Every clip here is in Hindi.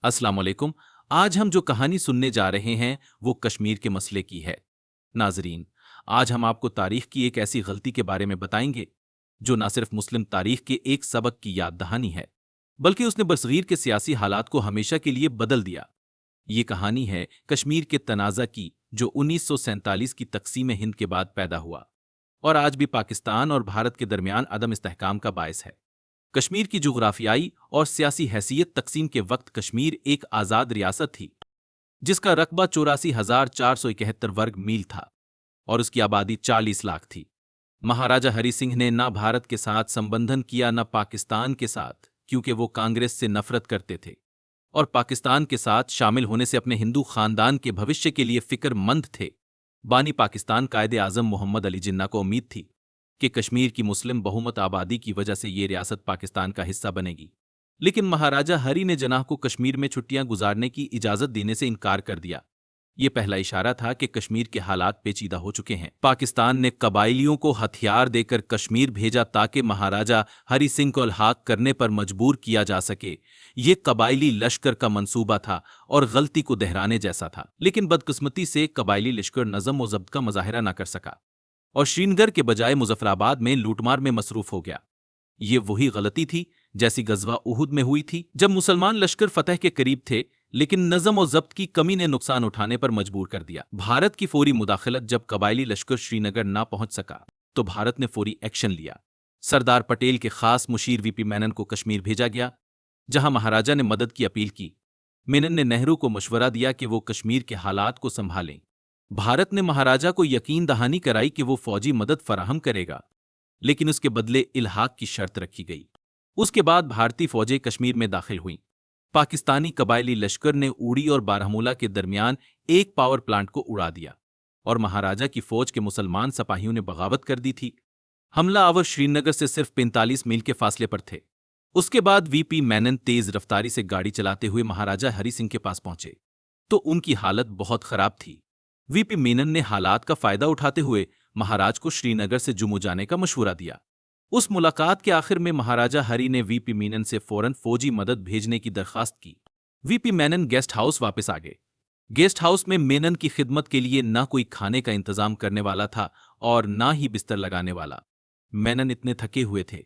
अस्सलाम वालेकुम। आज हम जो कहानी सुनने जा रहे हैं वो कश्मीर के मसले की है। नाजरीन, आज हम आपको तारीख की एक ऐसी गलती के बारे में बताएंगे जो न सिर्फ मुस्लिम तारीख के एक सबक की याद दहानी है, बल्कि उसने बरसगीर के सियासी हालात को हमेशा के लिए बदल दिया। ये कहानी है कश्मीर के तनाज़ा की, जो 1947 की तकसीम हिंद के बाद पैदा हुआ और आज भी पाकिस्तान और भारत के दरमियान अदम इस्तेहकाम का बायस है। कश्मीर की जुग्राफियाई और सियासी हैसियत तकसीम के वक्त कश्मीर एक आज़ाद रियासत थी, जिसका रकबा 84,471 वर्ग मील था और उसकी आबादी 40 लाख थी। महाराजा हरि सिंह ने न भारत के साथ संबंधन किया न पाकिस्तान के साथ, क्योंकि वो कांग्रेस से नफरत करते थे और पाकिस्तान के साथ शामिल होने से अपने हिंदू खानदान के भविष्य के लिए फिक्रमंद थे। बानी पाकिस्तान कायदे आजम मोहम्मद अली जिन्ना को उम्मीद थी कि कश्मीर की मुस्लिम बहुमत आबादी की वजह से ये रियासत पाकिस्तान का हिस्सा बनेगी, लेकिन महाराजा हरी ने जनाह को कश्मीर में छुट्टियां गुजारने की इजाजत देने से इनकार कर दिया। ये पहला इशारा था कि कश्मीर के हालात पेचीदा हो चुके हैं। पाकिस्तान ने कबाइलियों को हथियार देकर कश्मीर भेजा ताकि महाराजा हरि सिंह को अल्हाक करने पर मजबूर किया जा सके। ये कबाइली लश्कर का मंसूबा था और गलती को दोहराने जैसा था, लेकिन बदकिस्मती से कबाइली लश्कर नज़म व ज़ब्त का मुजाहिरा न कर सका और श्रीनगर के बजाय मुजफ्फराबाद में लूटमार में मसरूफ हो गया। ये वही गलती थी जैसी गजवा उहुद में हुई थी, जब मुसलमान लश्कर फतह के करीब थे, लेकिन नज़म और ज़ब्त की कमी ने नुकसान उठाने पर मजबूर कर दिया। भारत की फौरी मुदाखलत जब कबायली लश्कर श्रीनगर ना पहुंच सका तो भारत ने फौरी एक्शन लिया। सरदार पटेल के खास मुशीर वीपी मेनन को कश्मीर भेजा गया, जहां महाराजा ने मदद की अपील की। मेनन ने नेहरू को मशवरा दिया कि वो कश्मीर के हालात को संभालें। भारत ने महाराजा को यकीन दहानी कराई कि वो फौजी मदद फराहम करेगा, लेकिन उसके बदले इल्हाक की शर्त रखी गई। उसके बाद भारतीय फौजें कश्मीर में दाखिल हुईं। पाकिस्तानी कबायली लश्कर ने उड़ी और बारामूला के दरमियान एक पावर प्लांट को उड़ा दिया और महाराजा की फौज के मुसलमान सिपाहियों ने बगावत कर दी थी। हमला आवर श्रीनगर से सिर्फ 45 मील के फासले पर थे। उसके बाद वीपी मेनन तेज रफ्तारी से गाड़ी चलाते हुए महाराजा हरि सिंह के पास पहुंचे तो उनकी हालत बहुत खराब थी। वीपी मेनन ने हालात का फायदा उठाते हुए महाराज को श्रीनगर से जुम्मू जाने का मशवरा दिया। उस मुलाकात के आखिर में महाराजा हरि ने वीपी मेनन से फौरन फौजी मदद भेजने की दरखास्त की। वीपी मेनन गेस्ट हाउस वापस आ गए। गेस्ट हाउस में मेनन की खिदमत के लिए ना कोई खाने का इंतजाम करने वाला था और ना ही बिस्तर लगाने वाला। मेनन इतने थके हुए थे,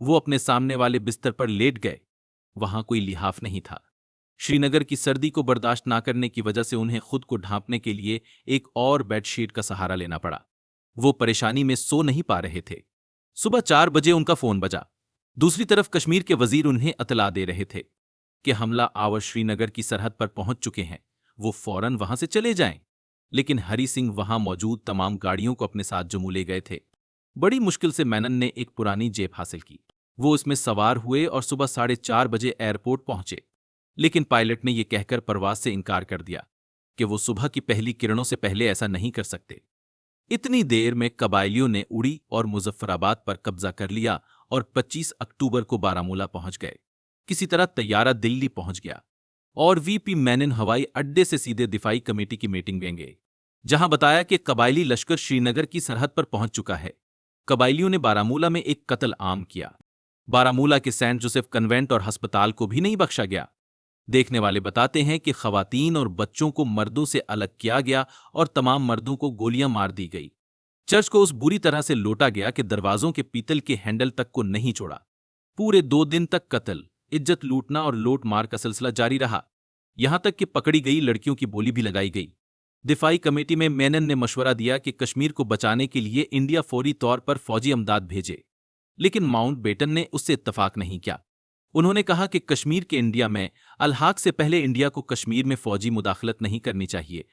वो अपने सामने वाले बिस्तर पर लेट गए। वहां कोई लिहाफ नहीं था। श्रीनगर की सर्दी को बर्दाश्त ना करने की वजह से उन्हें खुद को ढांपने के लिए एक और बेडशीट का सहारा लेना पड़ा। वो परेशानी में सो नहीं पा रहे थे। सुबह 4 बजे उनका फोन बजा। दूसरी तरफ कश्मीर के वजीर उन्हें इतला दे रहे थे कि हमला आवर श्रीनगर की सरहद पर पहुंच चुके हैं, वो फौरन वहां से चले जाएं। लेकिन हरि सिंह वहां मौजूद तमाम गाड़ियों को अपने साथ जम्मू ले गए थे। बड़ी मुश्किल से मेनन ने एक पुरानी जेब हासिल की। वो उसमें सवार हुए और सुबह 4:30 बजे एयरपोर्ट पहुंचे, लेकिन पायलट ने यह कहकर परवाज से इनकार कर दिया कि वो सुबह की पहली किरणों से पहले ऐसा नहीं कर सकते। इतनी देर में कबायलियों ने उड़ी और मुजफ्फराबाद पर कब्जा कर लिया और 25 अक्टूबर को बारामूला पहुंच गए। किसी तरह तैयारा दिल्ली पहुंच गया और वीपी मेनन हवाई अड्डे से सीधे दिफाई कमेटी की मीटिंग में गए, जहां बताया कि कबायली लश्कर श्रीनगर की सरहद पर पहुंच चुका है। कबायलियों ने बारामूला में एक कत्ल आम किया। बारामूला के सेंट जोसेफ कन्वेंट और अस्पताल को भी नहीं बख्शा गया। देखने वाले बताते हैं कि खवातीन और बच्चों को मर्दों से अलग किया गया और तमाम मर्दों को गोलियां मार दी गई। चर्च को उस बुरी तरह से लूटा गया कि दरवाजों के पीतल के हैंडल तक को नहीं छोड़ा। पूरे 2 दिन तक कत्ल, इज्जत लूटना और लूट मार का सिलसिला जारी रहा। यहां तक कि पकड़ी गई लड़कियों की बोली भी लगाई गई। दिफाई कमेटी में मेनन ने मशवरा दिया कि कश्मीर को बचाने के लिए इंडिया फौरी तौर पर फौजी अमदाद भेजे, लेकिन माउंटबेटन ने उससे इत्तफाक नहीं किया। उन्होंने कहा कि कश्मीर के इंडिया में अल्हाक से पहले इंडिया को कश्मीर में फौजी मुदाखलत नहीं करनी चाहिए।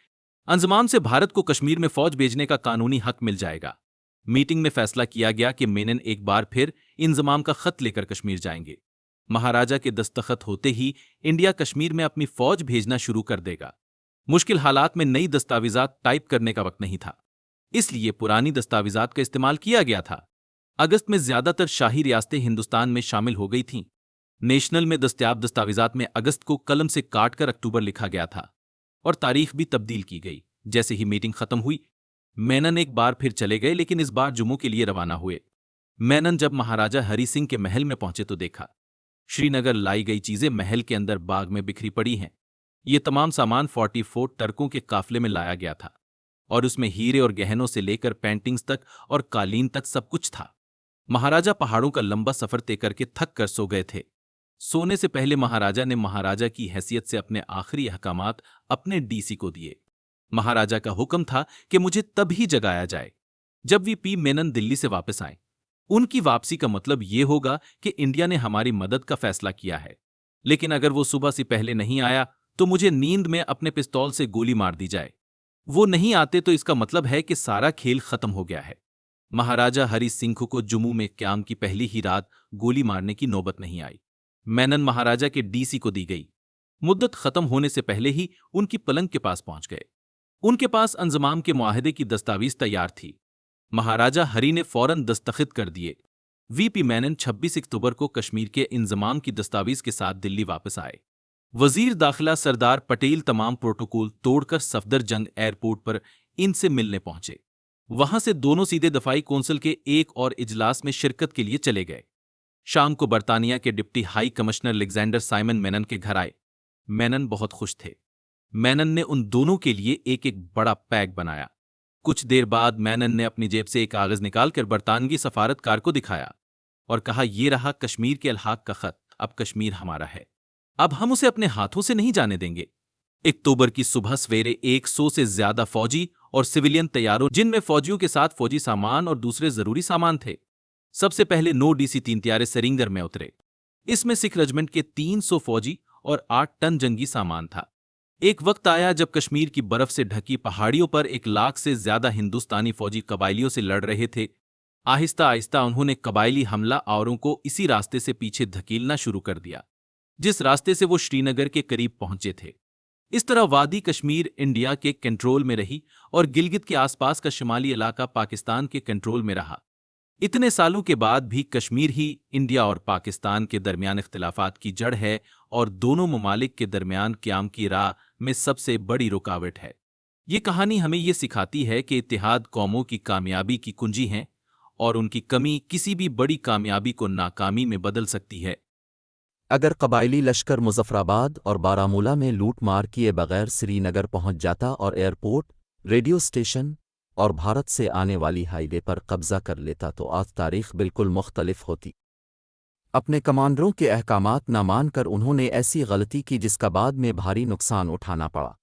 अंजुमान से भारत को कश्मीर में फौज भेजने का कानूनी हक मिल जाएगा। मीटिंग में फैसला किया गया कि मेनन एक बार फिर इंजमाम का खत लेकर कश्मीर जाएंगे। महाराजा के दस्तखत होते ही इंडिया कश्मीर में अपनी फौज भेजना शुरू कर देगा। मुश्किल हालात में नई दस्तावेजात टाइप करने का वक्त नहीं था, इसलिए पुरानी दस्तावेजात का इस्तेमाल किया गया था। अगस्त में ज्यादातर शाही रियासतें हिंदुस्तान में शामिल हो गई थीं। नेशनल में दस्तयाब दस्तावेजात में अगस्त को कलम से काटकर अक्टूबर लिखा गया था और तारीख भी तब्दील की गई। जैसे ही मीटिंग खत्म हुई, मेनन एक बार फिर चले गए, लेकिन इस बार जम्मू के लिए रवाना हुए। मेनन जब महाराजा हरि सिंह के महल में पहुंचे तो देखा श्रीनगर लाई गई चीजें महल के अंदर बाग में बिखरी पड़ी हैं। ये तमाम सामान 44 टर्कों के काफले में लाया गया था और उसमें हीरे और गहनों से लेकर पेंटिंग्स तक और कालीन तक सब कुछ था। महाराजा पहाड़ों का लंबा सफर तय करके थक कर सो गए थे। सोने से पहले महाराजा ने महाराजा की हैसियत से अपने आखिरी अहकामात अपने डीसी को दिए। महाराजा का हुक्म था कि मुझे तभी जगाया जाए जब वीपी मेनन दिल्ली से वापस आए। उनकी वापसी का मतलब यह होगा कि इंडिया ने हमारी मदद का फैसला किया है, लेकिन अगर वो सुबह से पहले नहीं आया तो मुझे नींद में अपने पिस्तौल से गोली मार दी जाए। वो नहीं आते तो इसका मतलब है कि सारा खेल खत्म हो गया है। महाराजा हरि सिंह को जुम्मू में क्याम की पहली ही रात गोली मारने की नौबत नहीं आई। मेनन महाराजा के डीसी को दी गई। मुद्दत खत्म होने से पहले ही उनकी पलंग के पास पहुंच गए। उनके पास अंजमाम के मुआहदे की दस्तावेज तैयार थी। महाराजा हरि ने फौरन दस्तखत कर दिए। वीपी मेनन 26 अक्टूबर को कश्मीर के इंजमाम की दस्तावेज के साथ दिल्ली वापस आए। वजीर दाखिला सरदार पटेल तमाम प्रोटोकॉल तोड़कर सफदरजंग एयरपोर्ट पर इनसे मिलने पहुंचे। वहां से दोनों सीधे दफाई कौंसिल के एक और इजलास में शिरकत के लिए चले गए। शाम को बर्तानिया के deputy high commissioner Alexander Simon Menon के घर आए। मेनन बहुत खुश थे। मेनन ने उन दोनों के लिए एक एक बड़ा पैक बनाया। कुछ देर बाद मेनन ने अपनी जेब से एक कागज निकालकर बरतानवी सफारतकार को दिखाया और कहा, ये रहा कश्मीर के अलहाक का खत। अब कश्मीर हमारा है, अब हम उसे अपने हाथों से नहीं जाने देंगे। अक्टूबर की सुबह सवेरे 100 से ज्यादा फौजी और सिविलियन तैयारों, जिनमें फौजियों के साथ फौजी सामान और दूसरे जरूरी सामान थे, सबसे पहले 9 DC 3 त्यारे सरिंगर में उतरे। इसमें सिख रेजिमेंट के 300 फौजी और 8 टन जंगी सामान था। एक वक्त आया जब कश्मीर की बर्फ से ढकी पहाड़ियों पर 1 लाख से ज्यादा हिंदुस्तानी फौजी कबाइलियों से लड़ रहे थे। आहिस्ता आहिस्ता उन्होंने कबाइली हमला आवरों को इसी रास्ते से पीछे धकेलना शुरू कर दिया जिस रास्ते से वो श्रीनगर के करीब पहुंचे थे। इस तरह वादी कश्मीर इंडिया के कंट्रोल में रही और गिलगित के आसपास का शुमाली इलाका पाकिस्तान के कंट्रोल में रहा। इतने सालों के बाद भी कश्मीर ही इंडिया और पाकिस्तान के दरमियान इख्तिलाफात की जड़ है और दोनों ममालिक के दरमियान क़याम की राह में सबसे बड़ी रुकावट है। ये कहानी हमें ये सिखाती है कि इत्तेहाद कौमों की कामयाबी की कुंजी है और उनकी कमी किसी भी बड़ी कामयाबी को नाकामी में बदल सकती है। अगर कबायली लश्कर मुजफ्फराबाद और बारामूला में लूट मार किए बगैर श्रीनगर पहुंच जाता और एयरपोर्ट, रेडियो स्टेशन और भारत से आने वाली हाईवे पर कब्जा कर लेता तो आज तारीख बिल्कुल मुख्तलिफ होती। अपने कमांडरों के अहकामात न मानकर उन्होंने ऐसी गलती की जिसका बाद में भारी नुकसान उठाना पड़ा।